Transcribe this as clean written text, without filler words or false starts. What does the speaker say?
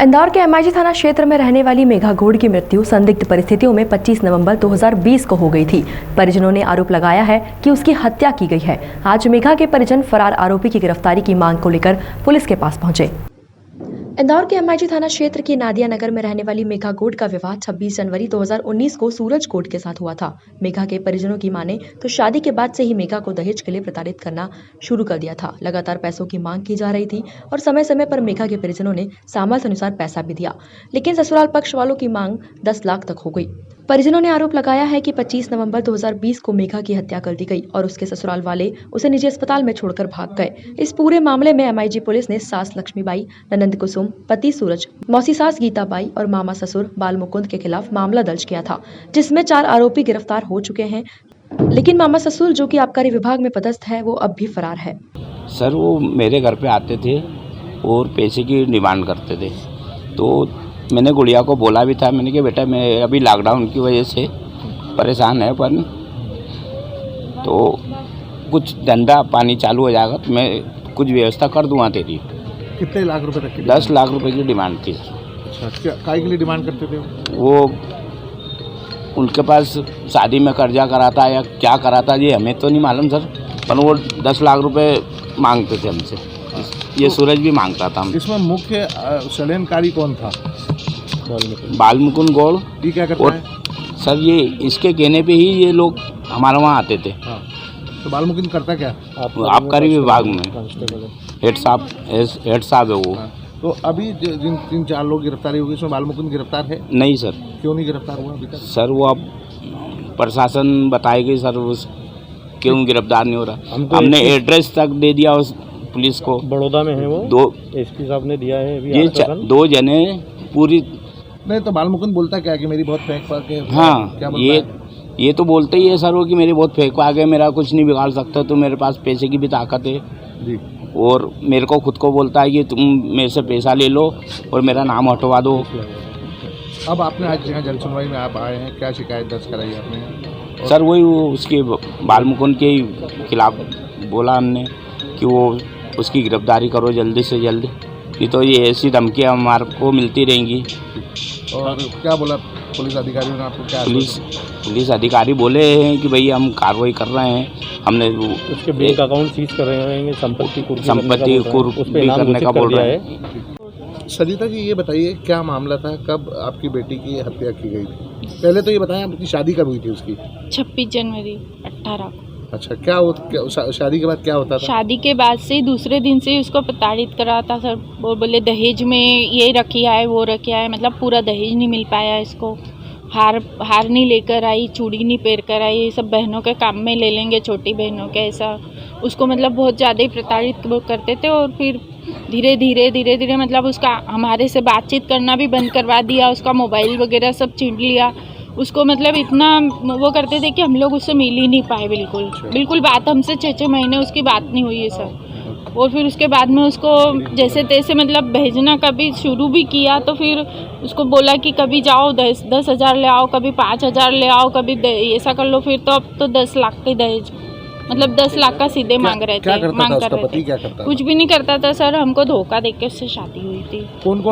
इंदौर के एमआईजी थाना क्षेत्र में रहने वाली मेघा गौड़ की मृत्यु संदिग्ध परिस्थितियों में 25 नवंबर 2020 को हो गई थी। परिजनों ने आरोप लगाया है कि उसकी हत्या की गई है। आज मेघा के परिजन फरार आरोपी की गिरफ्तारी की मांग को लेकर पुलिस के पास पहुंचे। इंदौर के एमआईजी थाना क्षेत्र के नादिया नगर में रहने वाली मेघा गौड़ का विवाह 26 जनवरी 2019 को सूरज गौड़ के साथ हुआ था। मेघा के परिजनों की माने तो शादी के बाद से ही मेघा को दहेज के लिए प्रताड़ित करना शुरू कर दिया था। लगातार पैसों की मांग की जा रही थी और समय समय पर मेघा के परिजनों ने सामर्थ्य अनुसार पैसा भी दिया, लेकिन ससुराल पक्ष वालों की मांग 10 लाख तक हो गई। परिजनों ने आरोप लगाया है कि 25 नवंबर 2020 को मेघा की हत्या कर दी गई और उसके ससुराल वाले उसे निजी अस्पताल में छोड़कर भाग गए। इस पूरे मामले में एमआईजी पुलिस ने सास लक्ष्मीबाई, ननंद कुसुम, पति सूरज, मौसी सास गीताबाई और मामा ससुर बाल मुकुंद के खिलाफ मामला दर्ज किया था, जिसमें 4 आरोपी गिरफ्तार हो चुके हैं, लेकिन मामा ससुर जो कि आबकारी विभाग में पदस्थ है वो अब भी फरार है। सर वो मेरे घर पे आते थे और पैसे की डिमांड करते थे, तो मैंने गुड़िया को बोला भी था, मैंने कहा बेटा मैं अभी लॉकडाउन की वजह से परेशान है, पर तो कुछ धंधा पानी चालू हो जाएगा तो मैं कुछ व्यवस्था कर दूँगा तेरी। कितने लाख रुपए तक की? 10 लाख रुपए की डिमांड थी। अच्छा, क्या काय के लिए डिमांड करते थे वो उनके पास शादी में कर्जा करा था या क्या करा था ये हमें तो नहीं मालूम सर, पर वो 10 लाख रुपए मांगते थे हमसे। ये सूरज भी मांगता था। इसमें मुख्य षड्यंत्रकारी कौन था? बाल मुकुंद गौड़। ये क्या करता है? सर ये इसके कहने पे ही ये लोग हमारे वहाँ आते थे। हाँ। तो बाल मुकुंद करता क्या? आबकारी विभाग में हेड साहब है वो। हाँ। तो अभी जिन 3-4 लोग गिरफ्तारी हुई इसमें बाल मुकुंद गिरफ्तार है? नहीं सर। क्यों नहीं गिरफ्तार हुआ अभी तक? सर वो अब प्रशासन बताएगी सर उस क्यों गिरफ्तार नहीं हो रहा। हमने एड्रेस तक दे दिया उस पुलिस को। बड़ौदा में है वो, 2 एसपी साहब ने दिया है अभी। ये 2 जने पूरी नहीं तो बाल मुकुंद बोलता क्या कि मेरी बहुत फेंक पा के? हाँ क्या ये तो बोलते ही है सर वो कि मेरी बहुत फेंक आ गए, मेरा कुछ नहीं बिगाड़ सकता, तो मेरे पास पैसे की भी ताकत है जी। और मेरे को खुद को बोलता है कि तुम मेरे से पैसा ले लो और मेरा नाम हटवा दो। अब आपने आज यहाँ जन सुनवाई में आप आए हैं, क्या शिकायत दर्ज कराई आपने? सर वही उसके बाल मुकुंद के खिलाफ बोला हमने कि वो उसकी गिरफ्तारी करो जल्दी से जल्दी, नहीं तो ये ऐसी धमकियाँ हमारे को मिलती रहेंगी। और क्या बोला पुलिस अधिकारियों ने आपको? क्या पुलिस अधिकारी बोले हैं कि भाई हम कार्रवाई कर रहे हैं, हमने उसके बैंक अकाउंट सीज कर रहे हैं, संपत्ति कुर्की करने का बोल रहे हैं। सरिता जी ये बताइए क्या मामला था, कब आपकी बेटी की हत्या की गई थी? पहले तो ये बताएं आपकी शादी कब हुई थी उसकी? 26 जनवरी 18 को। अच्छा, क्या शादी के बाद क्या होता था? शादी के बाद से दूसरे दिन से उसको प्रताड़ित करा था सर। वो बोले दहेज में ये रखिया है वो रखिया है, मतलब पूरा दहेज नहीं मिल पाया इसको। हार नहीं लेकर आई, चूड़ी नहीं पहन कर आई, ये सब बहनों के काम में ले लेंगे, छोटी बहनों के, ऐसा उसको मतलब बहुत ज़्यादा ही प्रताड़ित करते थे। और फिर धीरे धीरे मतलब उसका हमारे से बातचीत करना भी बंद करवा दिया, उसका मोबाइल वगैरह सब छीन लिया। उसको मतलब इतना वो करते थे कि हम लोग उससे मिल ही नहीं पाए, बिल्कुल बात हमसे 6-6 महीने उसकी बात नहीं हुई है सर। और फिर उसके बाद में उसको जैसे तैसे मतलब भेजना कभी शुरू भी किया, तो फिर उसको बोला कि कभी जाओ 10,000 ले आओ, कभी 5,000 ले आओ, कभी ऐसा कर लो। फिर तो अब तो 10 लाख के दहेज, मतलब 10 लाख का सीधे मांग रहे थे। क्या करता था उसका पति? क्या करता था? कुछ भी नहीं करता था सर, हमको धोखा देके उससे शादी हुई थी। कौन